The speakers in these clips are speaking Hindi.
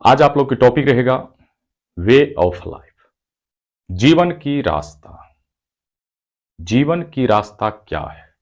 आज आप लोग की टॉपिक रहेगा वे ऑफ लाइफ, जीवन की रास्ता। जीवन की रास्ता क्या है?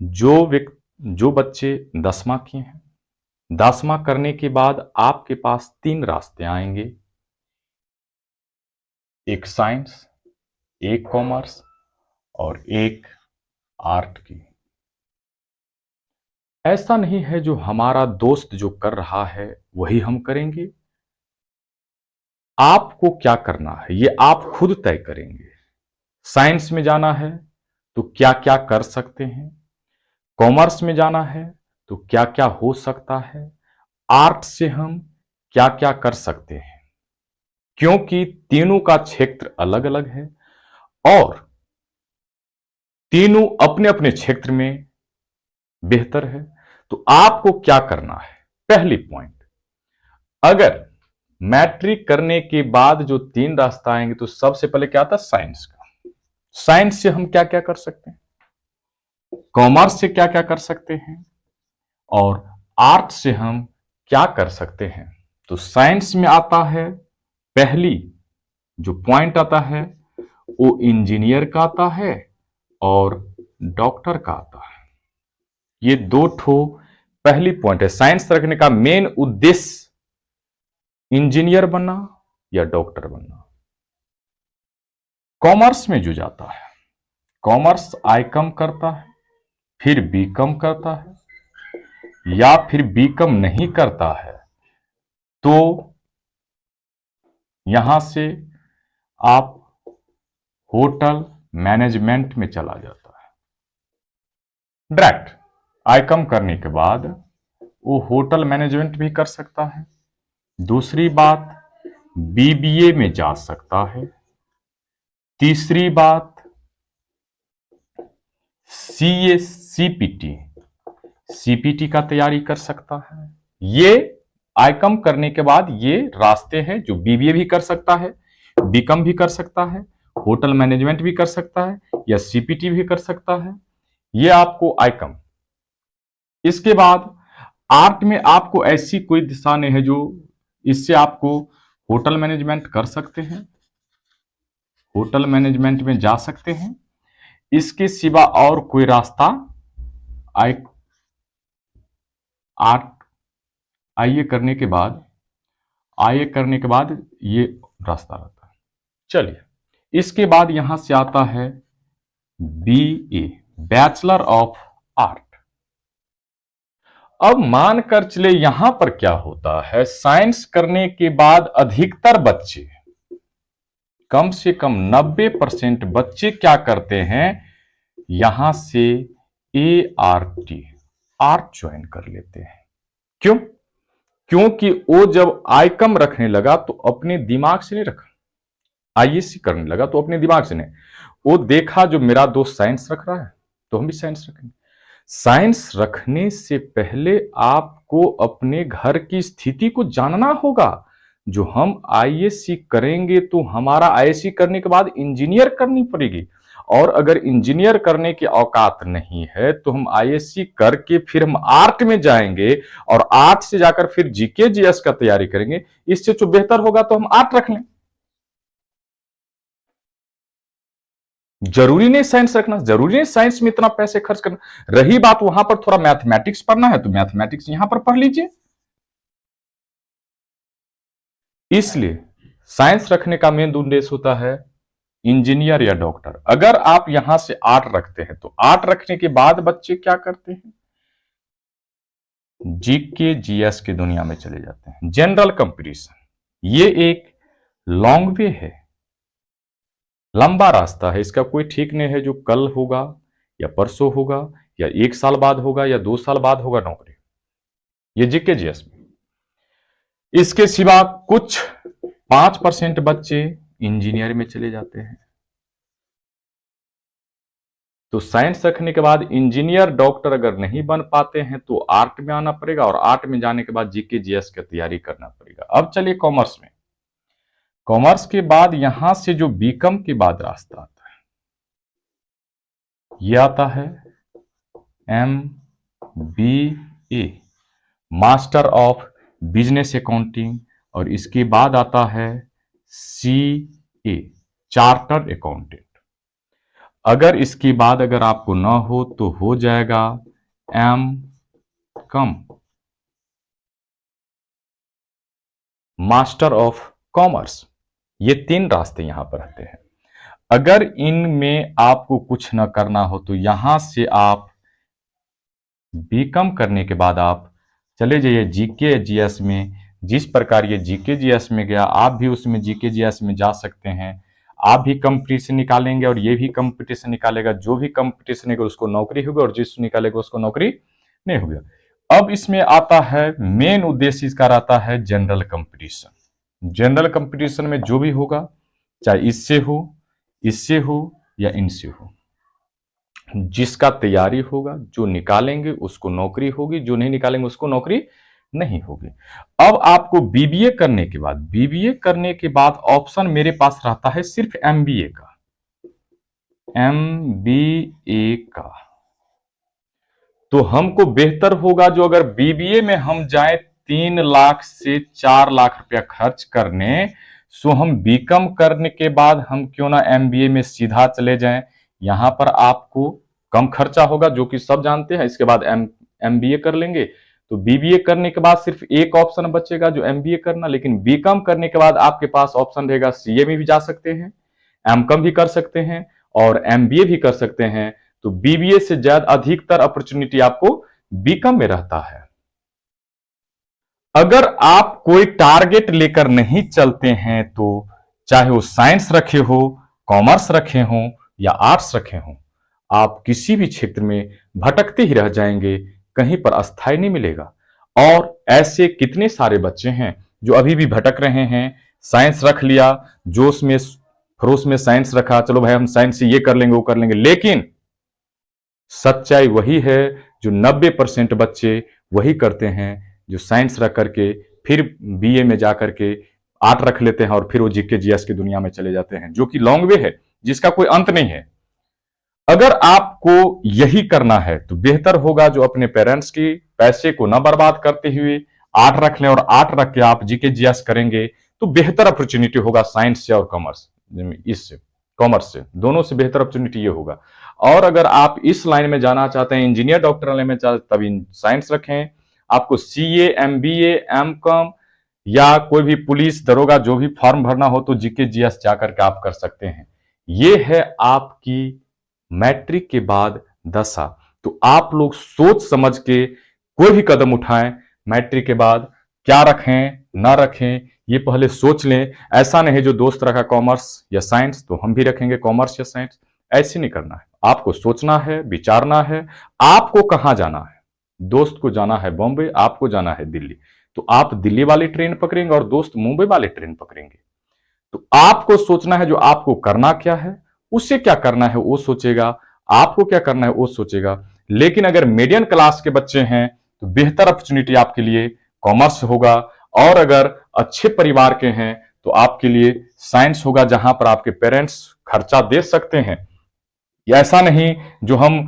जो बच्चे 10वां किए हैं, 10वां करने के बाद आपके पास 3 रास्ते आएंगे, एक साइंस, एक कॉमर्स और एक आर्ट की। ऐसा नहीं है जो हमारा दोस्त जो कर रहा है वही हम करेंगे। आपको क्या करना है ये आप खुद तय करेंगे। साइंस में जाना है तो क्या क्या कर सकते हैं, कॉमर्स में जाना है तो क्या क्या हो सकता है, आर्ट से हम क्या क्या कर सकते हैं, क्योंकि तीनों का क्षेत्र अलग अलग है और तीनों अपने अपने क्षेत्र में बेहतर है। तो आपको क्या करना है? पहली पॉइंट, अगर मैट्रिक करने के बाद जो 3 रास्ता आएंगे तो सबसे पहले क्या आता है? साइंस का। साइंस से हम क्या क्या कर सकते हैं, कॉमर्स से क्या क्या कर सकते हैं और आर्ट से हम क्या कर सकते हैं। तो साइंस में आता है, पहली जो पॉइंट आता है वो इंजीनियर का आता है और डॉक्टर का आता है। ये दो ठो पहली पॉइंट है। साइंस रखने का मेन उद्देश्य इंजीनियर बनना या डॉक्टर बनना। कॉमर्स में जो जाता है, कॉमर्स आई कम करता है, फिर बी कम करता है या फिर बी कम नहीं करता है तो यहां से आप होटल मैनेजमेंट में चला जाता है। डायरेक्ट आई कम करने के बाद वो होटल मैनेजमेंट भी कर सकता है। दूसरी बात, बीबीए में जा सकता है। तीसरी बात, सीए सीपीटी का तैयारी कर सकता है। ये आई कम करने के बाद ये रास्ते हैं जो बीबीए भी कर सकता है, बीकॉम भी कर सकता है, होटल मैनेजमेंट भी कर सकता है या सीपीटी भी कर सकता है। ये आपको आई कम। इसके बाद आर्ट में आपको ऐसी कोई दिशा नहीं है जो इससे आपको होटल मैनेजमेंट कर सकते हैं, होटल मैनेजमेंट में जा सकते हैं। इसके सिवा और कोई रास्ता आई आर्ट आईए करने के बाद ये रास्ता रहता है। चलिए, इसके बाद यहां से आता है बीए, बैचलर ऑफ आर्ट। अब मानकर चले यहां पर क्या होता है, साइंस करने के बाद अधिकतर बच्चे, कम से कम 90% बच्चे क्या करते हैं, यहां से ART आर्ट ज्वाइन कर लेते हैं। क्यों? क्योंकि वो जब आईकम रखने लगा तो अपने दिमाग से नहीं रखा, आईएससी करने लगा तो अपने दिमाग से नहीं, वो देखा जो मेरा दोस्त साइंस रख रहा है तो हम भी साइंस रखेंगे। साइंस रखने से पहले आपको अपने घर की स्थिति को जानना होगा। जो हम आईएससी करेंगे तो हमारा आईएससी करने के बाद इंजीनियर करनी पड़ेगी, और अगर इंजीनियर करने की औकात नहीं है तो हम आईएससी करके फिर हम आर्ट में जाएंगे और आर्ट से जाकर फिर जीके जीएस का तैयारी करेंगे। इससे जो बेहतर होगा तो हम आर्ट रख लें। जरूरी नहीं साइंस रखना, जरूरी नहीं साइंस में इतना पैसे खर्च करना। रही बात वहां पर थोड़ा मैथमेटिक्स पढ़ना है तो मैथमेटिक्स यहां पर पढ़ लीजिए। इसलिए साइंस रखने का मेन उद्देश्य होता है इंजीनियर या डॉक्टर। अगर आप यहां से आर्ट रखते हैं तो आर्ट रखने के बाद बच्चे क्या करते हैं, जीके जीएस की दुनिया में चले जाते हैं, जनरल कंपटीशन। ये एक लॉन्ग वे है, लंबा रास्ता है, इसका कोई ठीक नहीं है जो कल होगा या परसों होगा या 1 साल बाद होगा या 2 साल बाद होगा नौकरी। ये जीके जीएस में। इसके सिवा कुछ 5% बच्चे इंजीनियर में चले जाते हैं। तो साइंस रखने के बाद इंजीनियर डॉक्टर अगर नहीं बन पाते हैं तो आर्ट में आना पड़ेगा और आर्ट में जाने के बाद जीके जीएस की तैयारी करना पड़ेगा। अब चलिए कॉमर्स में। कॉमर्स के बाद यहां से जो बीकॉम के बाद रास्ता आता है, यह आता है MBA, master of business accounting, और इसके बाद आता है CA, चार्टर्ड अकाउंटेंट। अगर इसके बाद अगर आपको ना हो तो हो जाएगा M.Com, मास्टर ऑफ कॉमर्स। ये 3 रास्ते यहां पर रहते हैं। अगर इनमें आपको कुछ न करना हो तो यहां से आप बीकॉम करने के बाद आप चले जाइए जीके जीएस में। जिस प्रकार ये जीके जीएस में गया, आप भी उसमें जीके जीएस में जा सकते हैं। आप भी कंपटीशन निकालेंगे और ये भी कंपटीशन निकालेगा। जो भी कंपटीशन है उसको नौकरी होगी और जिस निकालेगा उसको नौकरी नहीं होगी। अब इसमें आता है, मेन उद्देश्य इसका रहता है जनरल कंपटीशन। जनरल कंपटीशन में जो भी होगा, चाहे इससे हो या इनसे हो, जिसका तैयारी होगा, जो निकालेंगे उसको नौकरी होगी, जो नहीं निकालेंगे उसको नौकरी नहीं होगी। अब आपको बीबीए करने के बाद ऑप्शन मेरे पास रहता है सिर्फ एमबीए का। तो हमको बेहतर होगा जो अगर बीबीए में हम जाएं 3 लाख से 4 लाख रुपया खर्च करने, सो हम बीकॉम करने के बाद हम क्यों ना एमबीए में सीधा चले जाएं। यहां पर आपको कम खर्चा होगा, जो कि सब जानते हैं। इसके बाद एमबीए कर लेंगे तो बीबीए करने के बाद सिर्फ एक ऑप्शन बचेगा जो एमबीए करना। लेकिन बीकॉम करने के बाद आपके पास ऑप्शन रहेगा, सीए में भी जा सकते हैं, एमकॉम भी कर सकते हैं और एमबीए भी कर सकते हैं। तो बीबीए से ज्यादा अधिकतर अपॉर्चुनिटी आपको बीकॉम में रहता है। अगर आप कोई टारगेट लेकर नहीं चलते हैं तो चाहे वो साइंस रखे हो, कॉमर्स रखे हो या आर्ट्स रखे हो, आप किसी भी क्षेत्र में भटकते ही रह जाएंगे, कहीं पर अस्थायी नहीं मिलेगा। और ऐसे कितने सारे बच्चे हैं जो अभी भी भटक रहे हैं। साइंस रख लिया, जोश में खरोश में साइंस रखा, चलो भाई हम साइंस से ये कर लेंगे वो कर लेंगे, लेकिन सच्चाई वही है जो 90% बच्चे वही करते हैं, जो साइंस रख करके फिर बीए में जाकर के आर्ट रख लेते हैं और फिर वो जीके जीएस की दुनिया में चले जाते हैं, जो कि लॉन्ग वे है, जिसका कोई अंत नहीं है। अगर आपको यही करना है तो बेहतर होगा जो अपने पेरेंट्स की पैसे को ना बर्बाद करते हुए आर्ट रख लें, और आर्ट रख के आप जीके जीएस करेंगे तो बेहतर अपॉर्चुनिटी होगा साइंस से और कॉमर्स से, दोनों से बेहतर अपॉर्चुनिटी ये होगा। और अगर आप इस लाइन में जाना चाहते हैं, इंजीनियर डॉक्टर लाइन में तभी साइंस रखें। आपको सीए, एमबीए, एमकॉम या कोई भी पुलिस दरोगा जो भी फॉर्म भरना हो तो जीके जीएस जाकर के आप कर सकते हैं। ये है आपकी मैट्रिक के बाद दशा। तो आप लोग सोच समझ के कोई भी कदम उठाएं। मैट्रिक के बाद क्या रखें ना रखें ये पहले सोच लें। ऐसा नहीं जो दोस्त रखा कॉमर्स या साइंस तो हम भी रखेंगे कॉमर्स या साइंस, ऐसे नहीं करना है। आपको सोचना है, विचारना है आपको कहां जाना है। दोस्त को जाना है बॉम्बे, आपको जाना है दिल्ली, तो आप दिल्ली वाली ट्रेन पकड़ेंगे और दोस्त मुंबई वाली ट्रेन पकड़ेंगे। तो आपको सोचना है जो आपको करना क्या है, उसे क्या करना है वो सोचेगा, आपको क्या करना है वो सोचेगा। लेकिन अगर मीडियम क्लास के बच्चे हैं तो बेहतर अपॉर्चुनिटी आपके लिए कॉमर्स होगा, और अगर अच्छे परिवार के हैं तो आपके लिए साइंस होगा, जहां पर आपके पेरेंट्स खर्चा दे सकते हैं। ऐसा नहीं जो हम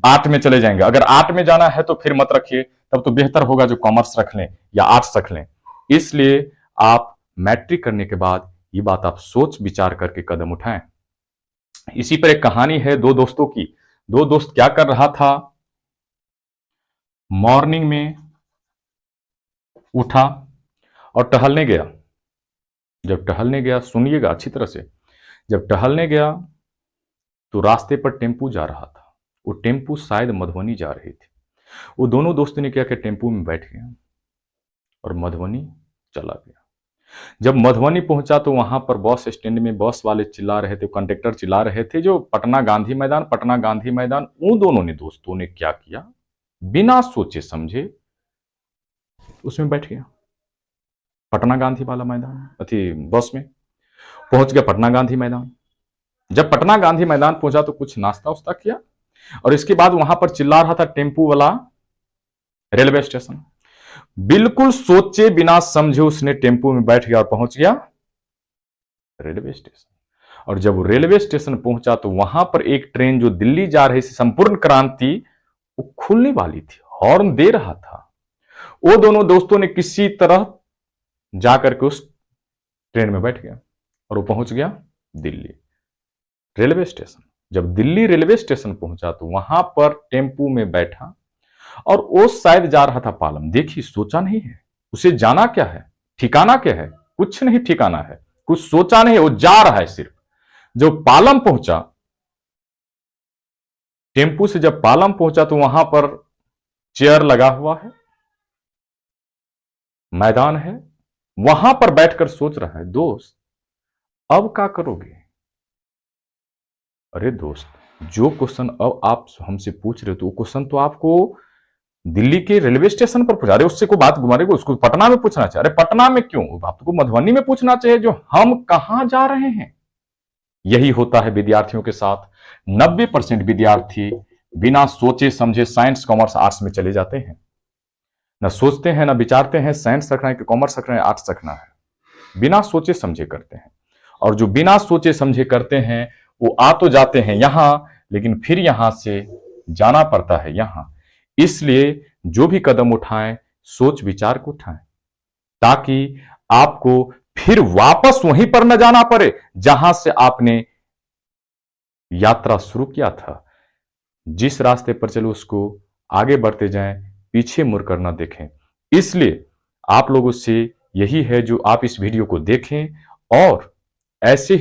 आर्ट में चले जाएंगे। अगर आर्ट में जाना है तो फिर मत रखिए, तब तो बेहतर होगा जो कॉमर्स रख लें या आर्ट्स रख लें। इसलिए आप मैट्रिक करने के बाद ये बात आप सोच विचार करके कदम उठाएं। इसी पर एक कहानी है दो दोस्तों की। दो दोस्त क्या कर रहा था, मॉर्निंग में उठा और टहलने गया। जब टहलने गया, सुनिएगा अच्छी तरह से, जब टहलने गया तो रास्ते पर टेम्पू जा रहा था। वो टेम्पू शायद मधुबनी जा रही थी। वो दोनों दोस्तों ने क्या कि टेम्पू में बैठ गया और मधुबनी चला गया। जब मधुबनी पहुंचा तो वहां पर बस स्टैंड में बस वाले चिल्ला रहे थे, कंडक्टर चिल्ला रहे थे जो पटना गांधी मैदान, पटना गांधी मैदान। उन दोनों ने दोस्तों ने क्या किया, बिना सोचे समझे उसमें बैठ गया। पटना गांधी वाला मैदान अथी बस में पहुंच गया, पटना गांधी मैदान। जब पटना गांधी मैदान पहुंचा तो कुछ नाश्ता उस्ता किया और इसके बाद वहां पर चिल्ला रहा था टेम्पू वाला रेलवे स्टेशन। बिल्कुल सोचे बिना समझे उसने टेम्पू में बैठ गया और पहुंच गया रेलवे स्टेशन। और जब वो रेलवे स्टेशन पहुंचा तो वहां पर एक ट्रेन जो दिल्ली जा रही थी, संपूर्ण क्रांति, वो खुलने वाली थी, हॉर्न दे रहा था। वो दोनों दोस्तों ने किसी तरह जाकर के उस ट्रेन में बैठ गया और वो पहुंच गया दिल्ली रेलवे स्टेशन। जब दिल्ली रेलवे स्टेशन पहुंचा तो वहां पर टेम्पू में बैठा और वो शायद जा रहा था पालम। देखिए, सोचा नहीं है उसे जाना क्या है, ठिकाना क्या है, कुछ नहीं ठिकाना है, कुछ सोचा नहीं, वो जा रहा है सिर्फ। जब पालम पहुंचा, टेम्पू से जब पालम पहुंचा तो वहां पर चेयर लगा हुआ है, मैदान है, वहां पर बैठकर सोच रहा है, दोस्त अब क्या करोगे? अरे दोस्त, जो क्वेश्चन अब आप हमसे पूछ रहे हो तो वो क्वेश्चन तो आपको दिल्ली के रेलवे स्टेशन पर पूछा रहे, उससे कोई बात घुमा रहे, उसको पटना में पूछना चाहिए। अरे पटना में क्यों, आपको मधुबनी में पूछना चाहिए जो हम कहां जा रहे हैं। यही होता है विद्यार्थियों के साथ। 90% विद्यार्थी बिना सोचे समझे साइंस कॉमर्स आर्ट्स में चले जाते हैं, न सोचते हैं न विचारते हैं साइंस रखना है कि कॉमर्स रखना है, आर्ट्स रखना है। बिना सोचे समझे करते हैं, और जो बिना सोचे समझे करते हैं वो आ तो जाते हैं यहां, लेकिन फिर यहां से जाना पड़ता है यहां। इसलिए जो भी कदम उठाएं, सोच विचार को उठाएं, ताकि आपको फिर वापस वहीं पर न जाना पड़े जहां से आपने यात्रा शुरू किया था। जिस रास्ते पर चलो उसको आगे बढ़ते जाएं, पीछे मुड़कर ना देखें। इसलिए आप लोगों से यही है जो आप इस वीडियो को देखें और ऐसे